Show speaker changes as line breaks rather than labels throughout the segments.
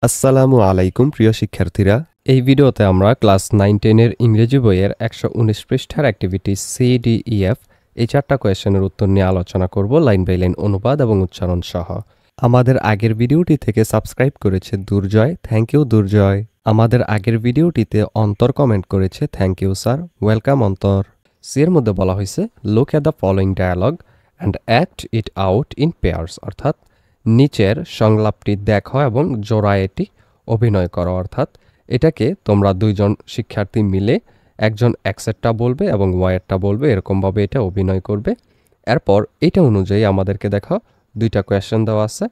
আসসালামু আলাইকুম প্রিয় শিক্ষার্থীরা। এই ভিডিওতে আমরা ক্লাস 9-10 এর ইংরেজি বইয়ের 119 পৃষ্ঠার অ্যাক্টিভিটি CDEF এই 4টা কোয়েশ্চেনের উত্তর নিয়ে আলোচনা করব লাইন বাই লাইন অনুবাদ এবং উচ্চারণ সহ। আমাদের আগের ভিডিওটি থেকে সাবস্ক্রাইব করেছে দুর্জয়, থ্যাংক ইউ দুর্জয়। আমাদের আগের ভিডিওটিতে অন্তর কমেন্ট করেছে, thank you sir, welcome Antar. C এর মধ্যে বলা হয়েছে look at the following dialogue and act it out in pairs, অর্থাৎ নিচের সংলাপটি দেখো এবং জোড়ায় এটি অভিনয় করো, অর্থাৎ এটাকে তোমরা দুইজন শিক্ষার্থী মিলে একজন এক্সেরটা বলবে এবং ওয়াইয়েরটা বলবে, এরকমভাবে এটা অভিনয় করবে। এরপর এটা অনুযায়ী আমাদেরকে দেখো দুইটা কোয়েশ্চেন দেওয়া আছে,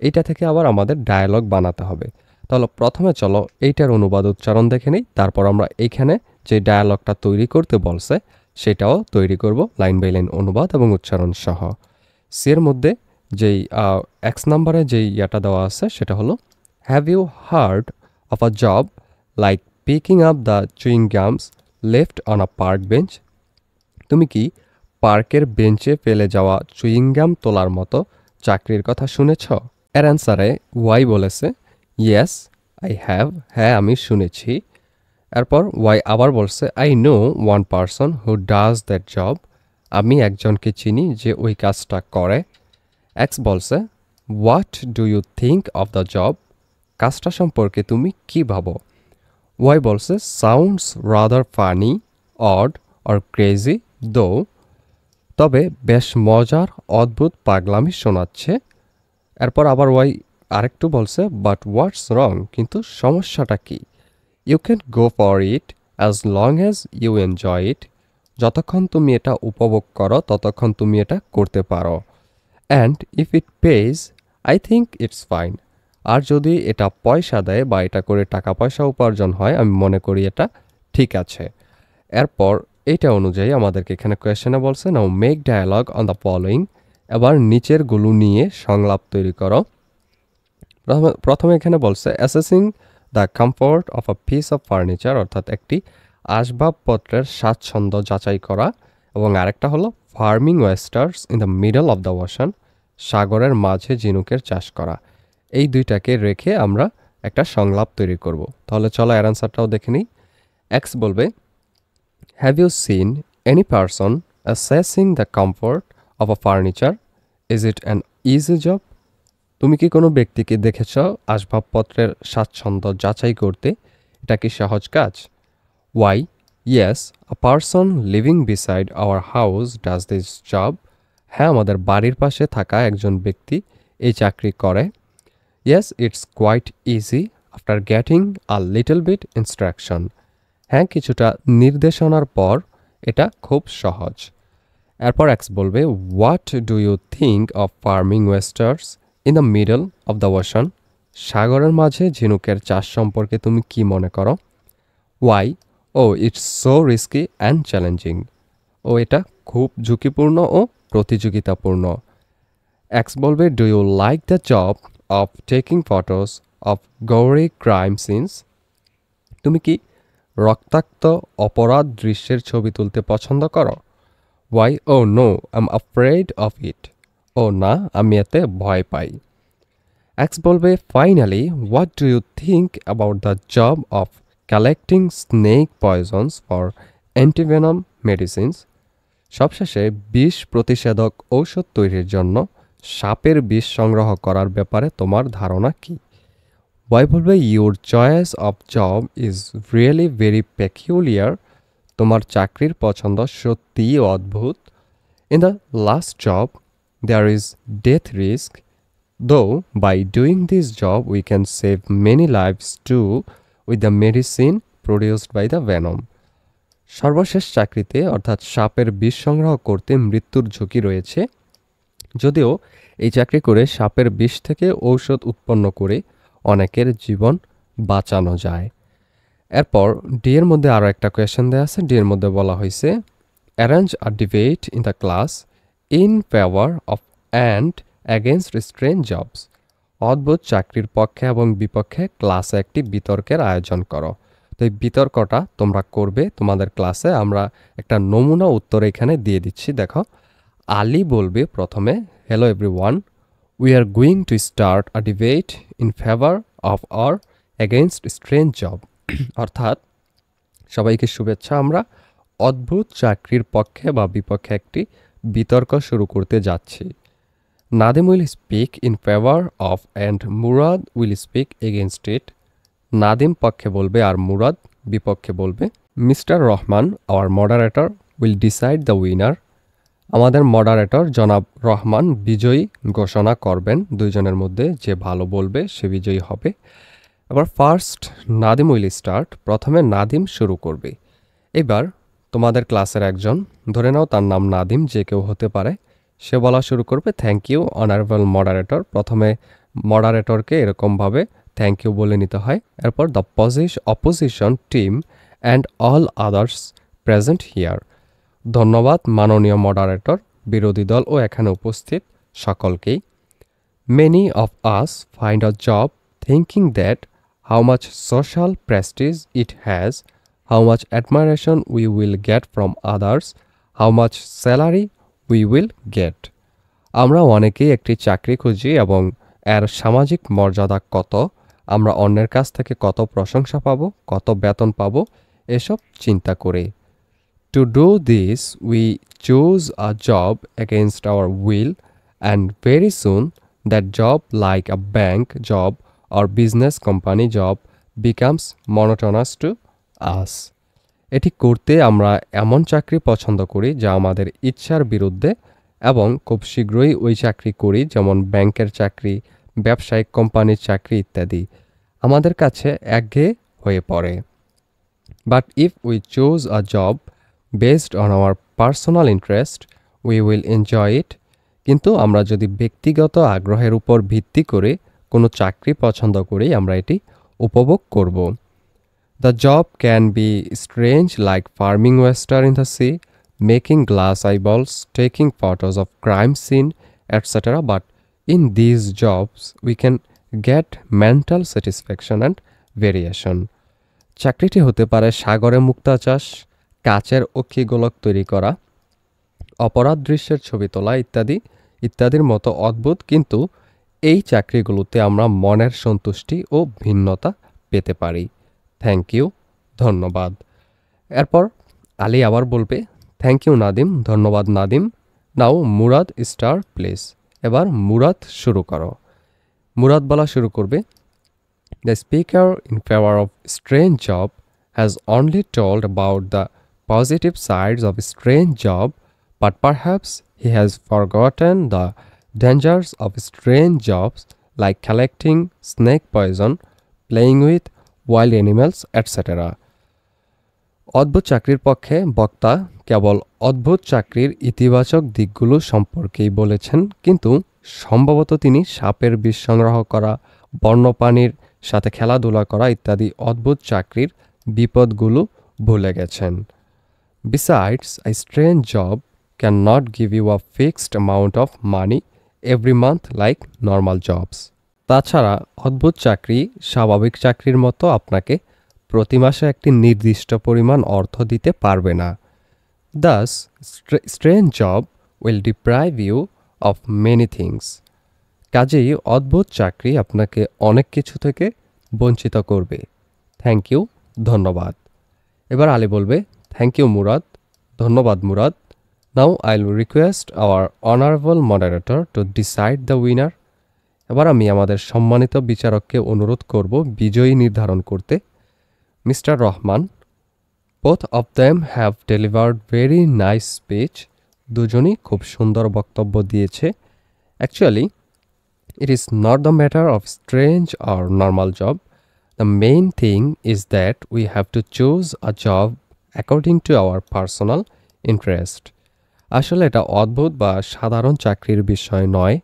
এইটা থেকে আবার আমাদের ডায়ালগ বানাতে হবে। তাহলে প্রথমে চলো এইটার অনুবাদ উচ্চারণ দেখে নিই, তারপর আমরা এইখানে যে ডায়ালগটা তৈরি করতে বলছে সেটাও তৈরি করব লাইন বাই লাইন অনুবাদ এবং উচ্চারণ সহ। সি এর মধ্যে যেই এক্স নাম্বারে যেই ইয়াটা দেওয়া আছে সেটা হলো have you heard of a job like picking up the chewing gums left on a park bench. তুমি কি পার্কের বেঞ্চে ফেলে যাওয়া চুইংগাম তোলার মতো চাকরির কথা শুনেছ? এর অ্যান্সারে ওয়াই বলেছে ইয়েস আই হ্যাভ, হ্যাঁ আমি শুনেছি। এরপর ওয়াই আবার বলছে I know one person who does that job, আমি একজনকে চিনি যে ওই কাজটা করে। এক্স বলছে what do you think of the job, কাজটা সম্পর্কে তুমি কি ভাবো? ওয়াই বলছে sounds rather funny, odd or crazy though, তবে বেশ মজার, অদ্ভুত, পাগলামি শোনাচ্ছে। এরপর আবার ওয়াই আরেকটু বলছে বাট হোয়াটস রং, কিন্তু সমস্যাটা কি? You can go for it as long as you enjoy it, যতক্ষণ তুমি এটা উপভোগ করো ততক্ষণ তুমি এটা করতে পারো। And if it pays I think it's fine, আর যদি এটা পয়সা দেয় বা এটা করে টাকা পয়সা উপার্জন হয় আমি মনে করি এটা ঠিক আছে। এরপর এটা অনুযায়ী আমাদেরকে এখানে কোয়েশ্চেনে বলছে now make dialogue on the following, এবার নিচেরগুলো নিয়ে সংলাপ তৈরি করো। প্রথমে এখানে বলছে assessing the comfort of a piece of furniture, অর্থাৎ একটি আসবাবপত্রের স্বাচ্ছন্দ্য যাচাই করা, এবং আরেকটা হলো farming oysters in the middle of the ocean, সাগরের মাঝে ঝিনুকের চাষ করা। এই দুইটাকে রেখে আমরা একটা সংলাপ তৈরি করব। তাহলে চলো এর অ্যান্সারটাও দেখে নিই। এক্স বলবে have you seen any person assessing the comfort of a furniture, is it an easy job, তুমি কি কোনো ব্যক্তিকে দেখেছ আসবাবপত্রের স্বাচ্ছন্দ্য যাচাই করতে, এটা কি সহজ কাজ? Y yes a person living beside our house does this job, হ্যাঁ আমাদের বাড়ির পাশে থাকা একজন ব্যক্তি এই চাকরি করে। Yes it's quite easy after getting a little bit instruction, হ্যাঁ কিছুটা নির্দেশনার পর এটা খুব সহজ। এরপর এক্স বলবে what do you think of farming oysters in the middle of the ocean, সাগরের মাঝে ঝিনুকের চাষ সম্পর্কে তুমি কি মনে করো? Y oh it's so risky and challenging, ও এটা খুব ঝুঁকিপূর্ণ ও প্রতিযোগিতাপূর্ণ। এক্স বলবে do you like the job of taking photos of gory crime scenes, তুমি কি রক্তাক্ত অপরাধ দৃশ্যের ছবি তুলতে পছন্দ করো? Y oh no I am afraid of ইট, ও না আমি এতে ভয় পাই। এক্স বলবে finally what do you think about the job of collecting snake poisons for antivenom medicines, সবশেষে বিষ প্রতিষেধক ঔষধ তৈরির জন্য সাপের বিষ সংগ্রহ করার ব্যাপারে তোমার ধারণা কি? ওয়াই বলবে your choice of job is really very peculiar, তোমার চাকরির পছন্দ সত্যিই অদ্ভুত। In the last job there is death risk, though by doing this job we can save many lives too with the medicine produced by the venom, সর্বশেষ চাকরিতে অর্থাৎ সাপের বিষ সংগ্রহ করতে মৃত্যুর ঝুঁকি রয়েছে, যদিও এই চাকরি করে সাপের বিষ থেকে ঔষধ উৎপন্ন করে অনেকের জীবন বাঁচানো যায়। এরপর ডি এর মধ্যে আরও একটা কোয়েশ্চেন দেওয়া আছে। ডি এর মধ্যে বলা হয়েছে arrange a debate in the class in favour of and against strange jobs, অদ্ভুত চাকরির পক্ষে এবং বিপক্ষে ক্লাসে একটি বিতর্কের আয়োজন করো। তো এই বিতর্কটা তোমরা করবে তোমাদের ক্লাসে, আমরা একটা নমুনা উত্তর এখানে দিয়ে দিচ্ছি। দেখো আলী বলবে প্রথমে hello everyone, we are going to start a debate in favour of our against strange job অর্থাৎ সবাইকে শুভেচ্ছা। আমরা অদ্ভুত চাকরির পক্ষে বা বিপক্ষে একটি বিতর্ক শুরু করতে যাচ্ছি। Nadim will speak in favour of and Murad will speak against it. Nadim পক্ষে বলবে আর মুরাদ বিপক্ষে বলবে। Mister Rahman our moderator will decide the winner. আমাদের মডারেটর জনাব রহমান বিজয়ী ঘোষণা করবেন। দুইজনের মধ্যে যে ভালো বলবে সে বিজয়ী হবে। এবার ফার্স্ট নাদিম উইল স্টার্ট। প্রথমে নাদিম শুরু করবে। এবার তোমাদের ক্লাসের একজন, ধরে নাও তার নাম নাদিম, যে কেউ হতে পারে, সে বলা শুরু করবে থ্যাংক ইউ অনারেবল মডারেটর। প্রথমে মডারেটরকে এরকমভাবে থ্যাংক ইউ বলে নিতে হয়। এরপর the opposition team and all others present here. ধন্যবাদ মাননীয় মডারেটর, বিরোধী দল ও এখানে উপস্থিত সকলকেই। Many of us find a job thinking that how much social Prestige it has, how much admiration we will get from others, how much salary we will get. আমরা অনেকেই একটি চাকরি খুঁজি এবং এর সামাজিক মর্যাদা কত, আমরা অন্যের কাছ থেকে কত প্রশংসা পাবো, কত বেতন পাবো, এসব চিন্তা করি। To do this, we choose a job against our will, and very soon that job, like a bank job or business company job, becomes monotonous to আস। এটি করতে আমরা এমন চাকরি পছন্দ করি যা আমাদের ইচ্ছার বিরুদ্ধে, এবং খুব শীঘ্রই ওই চাকরি করি, যেমন ব্যাংকের চাকরি, ব্যবসায়িক কোম্পানির চাকরি ইত্যাদি, আমাদের কাছে একঘেয়ে হয়ে পড়ে। But if we choose a job based on our personal interest we will enjoy it. কিন্তু আমরা যদি ব্যক্তিগত আগ্রহের উপর ভিত্তি করে কোনো চাকরি পছন্দ করি, আমরা এটি উপভোগ করব। The job can be strange, like farming oyster in the sea, making glass eyeballs, taking photos of crime scene, etc. But in these jobs, we can get mental satisfaction and variation. চাকরিটি হতে পারে সাগরে মুক্তা চাষ, কাচের অক্ষিগোলক তৈরি করা, অপরাধ দৃশ্যের ছবি তোলা ইত্যাদি ইত্যাদির মতো অদ্ভুত, কিন্তু এই চাকরিগুলোতে আমরা মনের সন্তুষ্টি ও ভিন্নতা পেতে পারি। থ্যাংক ইউ, ধন্যবাদ। এরপর আলী আবার বলবে থ্যাংক ইউ নাদিম, ধন্যবাদ Nadim. Now Murad start please. এবার মুরাদ শুরু করো। মুরাদ বলা শুরু করবে the speaker in favour of strange job has only told about the positive sides of strange job, but perhaps he has forgotten the dangers of strange jobs like collecting snake poison, playing with wild animals etcetera. অদ্ভুত চাকরির পক্ষে বক্তা কেবল অদ্ভুত চাকরির ইতিবাচক দিকগুলো সম্পর্কেই বলেছেন, কিন্তু সম্ভবত তিনি সাপের বিষ সংগ্রহ করা, বন্যপ্রাণীর সাথে খেলাধুলা করা ইত্যাদি অদ্ভুত চাকরির বিপদগুলো ভুলে গেছেন। Besides a strange job can not give you a fixed amount of money every month like normal jobs. তাছাড়া অদ্ভুত চাকরি স্বাভাবিক চাকরির মতো আপনাকে প্রতি মাসে একটি নির্দিষ্ট পরিমাণ অর্থ দিতে পারবে না। Thus strange job will deprive you of many things. কাজেই অদ্ভুত চাকরি আপনাকে অনেক কিছু থেকে বঞ্চিত করবে। থ্যাংক ইউ, ধন্যবাদ। এবার আলী বলবে থ্যাংক ইউ মুরাদ, ধন্যবাদ Murad. Now I will request hour honourable moderator to decide the winner. এবার আমি আমাদের সম্মানিত বিচারককে অনুরোধ করব বিজয়ী নির্ধারণ করতে। Mister Rahman, both of them have delivered very nice speech. দুজনই খুব সুন্দর বক্তব্য দিয়েছে। Actually it is not the matter of strange or normal job. The main thing is that we have to choose a job according to our personal interest. আসলে এটা অদ্ভুত বা সাধারণ চাকরির বিষয় নয়।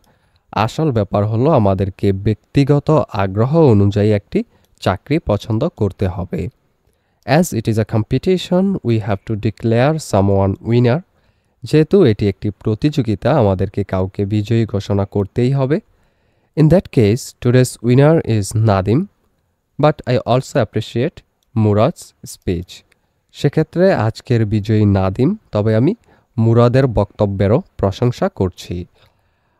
আসল ব্যাপার হলো আমাদেরকে ব্যক্তিগত আগ্রহ অনুযায়ী একটি চাকরি পছন্দ করতে হবে। As it is a competition we have to declare someone winner. যেহেতু এটি একটি প্রতিযোগিতা, আমাদেরকে কাউকে বিজয়ী ঘোষণা করতেই হবে। In that case today's winner is Nadim, but I also appreciate Murad's speech. সেক্ষেত্রে আজকের বিজয়ী নাদিম, তবে আমি মুরাদের বক্তব্যেরও প্রশংসা করছি।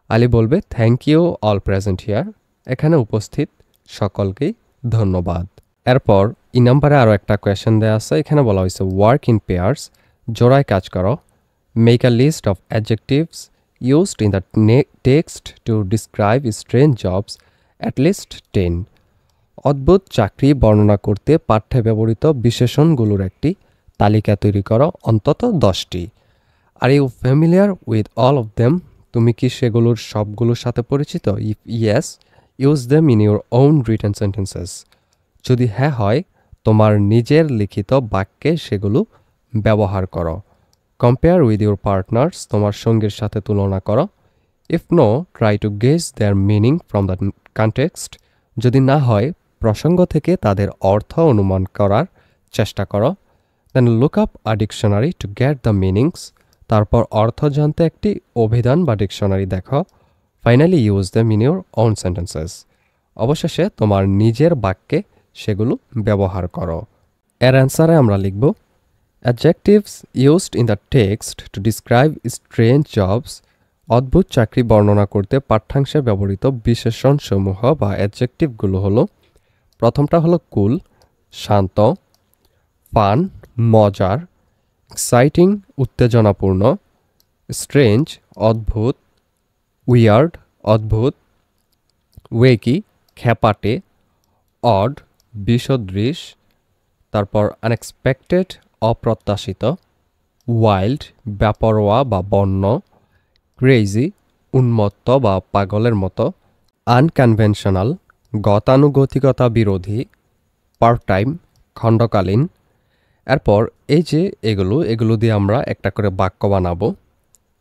আলী বলবে thank you all present here. এখানে উপস্থিত সকলকেই ধন্যবাদ। এরপর নাম্বারে আরও একটা কোয়েশ্চেন দেওয়া আছে, এখানে বলা হয়েছে ওয়ার্ক ইন পেয়ার্স, জোড়ায় কাজ করো। Make a list of adjectives used in the text to describe strange jobs at least 10। অদ্ভুত চাকরি বর্ণনা করতে পাঠ্যে ব্যবহৃত বিশেষণগুলোর একটি তালিকা তৈরি করো, অন্তত 10টি। Are you familiar with all of them, তুমি কি সেগুলোর সবগুলোর সাথে পরিচিত? If yes, use them in your own written sentences. যদি হ্যাঁ হয়, তোমার নিজের লিখিত বাক্যে সেগুলো ব্যবহার করো। কম্পেয়ার উইথ ইউর পার্টনার্স, তোমার সঙ্গীর সাথে তুলনা করো। If no, try to guess their meaning from the context, যদি না হয়, প্রসঙ্গ থেকে তাদের অর্থ অনুমান করার চেষ্টা করো। Then look up a dictionary to get the meanings, তারপর অর্থ জানতে একটি অভিধান বা ডিকশনারি দেখো। Finally use them in your own sentences, অবশেষে তোমার নিজের বাক্যে সেগুলো ব্যবহার করো। এর অ্যান্সারে আমরা লিখব adjectives used in the text to describe strange jobs, অদ্ভুত চাকরি বর্ণনা করতে পাঠ্যাংশে ব্যবহৃত বিশেষণসমূহ বা অ্যাডজেক্টিভগুলো হলো, প্রথমটা হলো কুল, শান্ত, ফান, মজার, এক্সাইটিং, উত্তেজনাপূর্ণ, স্ট্রেঞ্জ, অদ্ভুত, উইয়ার্ড, অদ্ভুত, ওয়েকি, খ্যাপাটে, অড, বিসদৃশ, তারপর আনএক্সপেক্টেড, অপ্রত্যাশিত, ওয়াইল্ড, বেপরোয়া বা বন্য, ক্রেজি, উন্মত্ত বা পাগলের মতো, আনকনভেনশনাল, গতানুগতিকতা বিরোধী, পার্ট টাইম, খণ্ডকালীন। এরপর এই যে এগুলো দিয়ে আমরা একটা করে বাক্য বানাবো।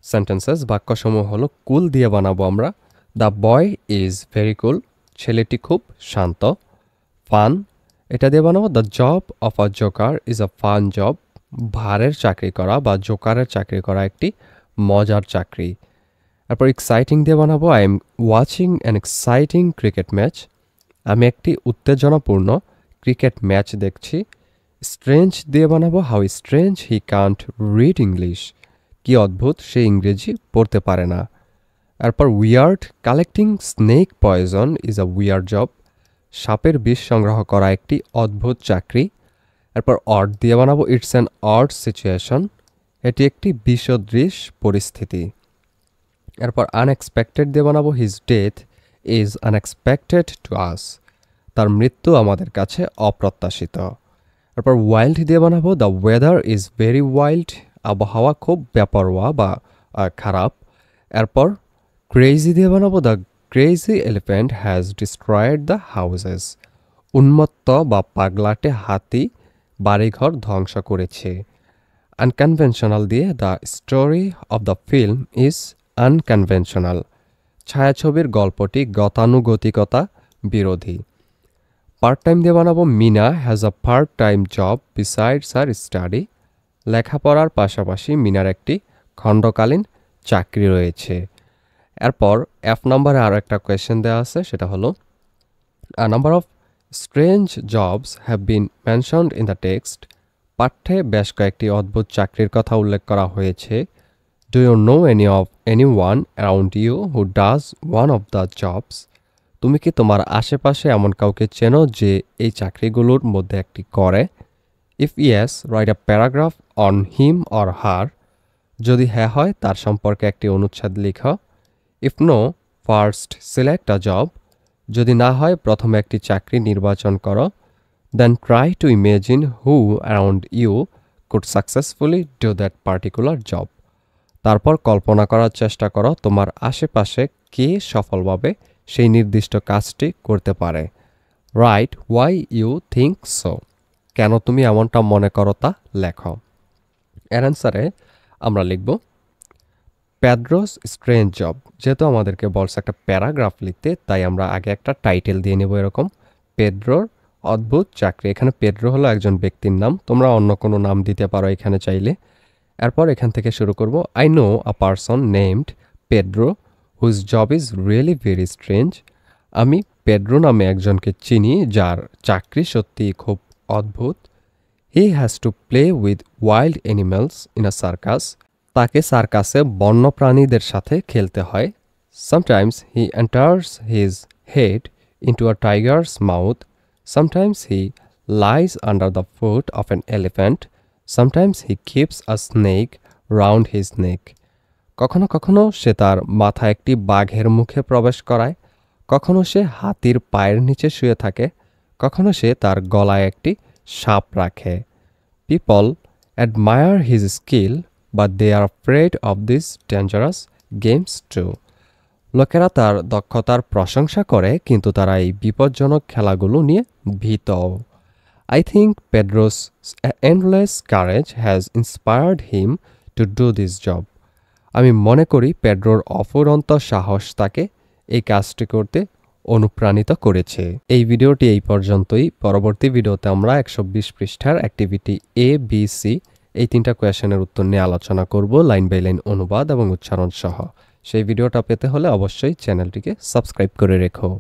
সেন্টেন্সেস বাক্যসমূহ হলো, কুল দিয়ে বানাবো আমরা, দ্য বয় ইজ ভেরি কুল, ছেলেটি খুব শান্ত। ফান, এটা দিয়ে বানাবো, the job of a Joker is a fun job, ভারের চাকরি করা বা জোকারের চাকরি করা একটি মজার চাকরি। তারপর এক্সাইটিং দিয়ে বানাবো, I am watching an exciting cricket match, আমি একটি উত্তেজনাপূর্ণ ক্রিকেট ম্যাচ দেখছি। স্ট্রেঞ্জ দিয়ে বানাবো, how strange he Kant read English, কি অদ্ভুত সে ইংরেজি পড়তে পারে না। তারপর weird, collecting snake poison is a weird job, সাপের বিষ সংগ্রহ করা একটি অদ্ভুত চাকরি। এরপর অড দিয়ে বানাবো, ইটস অ্যান অড সিচুয়েশন, এটি একটি বিসদৃশ পরিস্থিতি। এরপর আনএক্সপেক্টেড দিয়ে বানাবো, his death is unexpected to us, তার মৃত্যু আমাদের কাছে অপ্রত্যাশিত। এরপর ওয়াইল্ড দিয়ে বানাবো, the weather is very wild, আবহাওয়া খুব বেপরোয়া বা খারাপ। এরপর ক্রেজি দিয়ে বানাবো, the crazy elephant has destroyed the houses, উন্মত্ত বা পাগলাটে হাতি বাড়িঘর ধ্বংস করেছে। আনকনভেনশনাল দিয়ে, the story of the film is unconventional, ছায়াছবির গল্পটি গতানুগতিকতা বিরোধী। পার্ট টাইম দিয়ে বানাবো, Mina has a part time job besides her study, লেখাপড়ার পাশাপাশি মিনার একটি খণ্ডকালীন চাকরি রয়েছে। এরপর এফ নম্বরে আরও একটা কোয়েশ্চেন দেওয়া আছে, সেটা হলো a number of strange jobs have been mentioned in the text, পাঠ্যে বেশ কয়েকটি অদ্ভুত চাকরির কথা উল্লেখ করা হয়েছে। Do you know anyone around you who does one of the jobs, তুমি কি তোমার আশেপাশে এমন কাউকে চেনো যে এই চাকরিগুলোর মধ্যে একটি করে? If yes, write a paragraph on him or her, যদি হ্যাঁ হয় তার সম্পর্কে একটি অনুচ্ছেদ লিখো। If no, first select a job, যদি না হয় প্রথমে একটি চাকরি নির্বাচন করো। Then try to imagine who around you could successfully do that particular job, তারপর কল্পনা করার চেষ্টা করো তোমার আশেপাশে কে সফলভাবে সেই নির্দিষ্ট কাজটি করতে পারে। Write why you think so, কেন তুমি এমনটা মনে করো তা লেখো। এর অ্যান্সারে আমরা লিখব প্যাড্রোস স্ট্রেঞ্জ জব, যেহেতু আমাদেরকে বলছে একটা প্যারাগ্রাফ লিখতে, তাই আমরা আগে একটা টাইটেল দিয়ে নেব এরকম, পেড্রোর অদ্ভুত চাকরি। এখানে পেড্রো হলো একজন ব্যক্তির নাম, তোমরা অন্য কোনো নাম দিতে পারো এখানে চাইলে। এরপর এখান থেকে শুরু করব, I know a person named Pedro whose job is really very strange, আমি পেড্রো নামে একজনকে চিনি যার চাকরি সত্যিই খুব অদ্ভুত। He has to play with wild animals in a circus, তাকে সার্কাসে বন্য প্রাণীদের সাথে খেলতে হয়। Sometimes he enters his head into a tiger's mouth. Sometimes he lies under the foot of an elephant. Sometimes he keeps a snake round his neck. কখনো কখনো সে তার মাথা একটি বাঘের মুখে প্রবেশ করায়, কখনো সে হাতির পায়ের নিচে শুয়ে থাকে, কখনো সে তার গলায় একটি সাপ রাখে। People admire his skill, but they are afraid of these dangerous games too. লোকেরা তার দক্ষতার প্রশংসা করে, কিন্তু তারা এই বিপজ্জনক খেলাগুলো নিয়ে ভীত। I think Pedro's endless courage has inspired him to do this job. আমি মনে করি পেড্রোর অফুরন্ত সাহস তাকে এই কাজটি করতে অনুপ্রাণিত করেছে। এই ভিডিওটি এই পর্যন্তই। পরবর্তী ভিডিওতে আমরা 120 পৃষ্ঠার অ্যাক্টিভিটি এ বি সি এই 3টা কোয়েশনের উত্তর নিয়ে আলোচনা করব, লাইন বাই লাইন অনুবাদ এবং উচ্চারণ সহ। সেই ভিডিওটা পেতে হলে অবশ্যই চ্যানেলটিকে সাবস্ক্রাইব করে রেখো।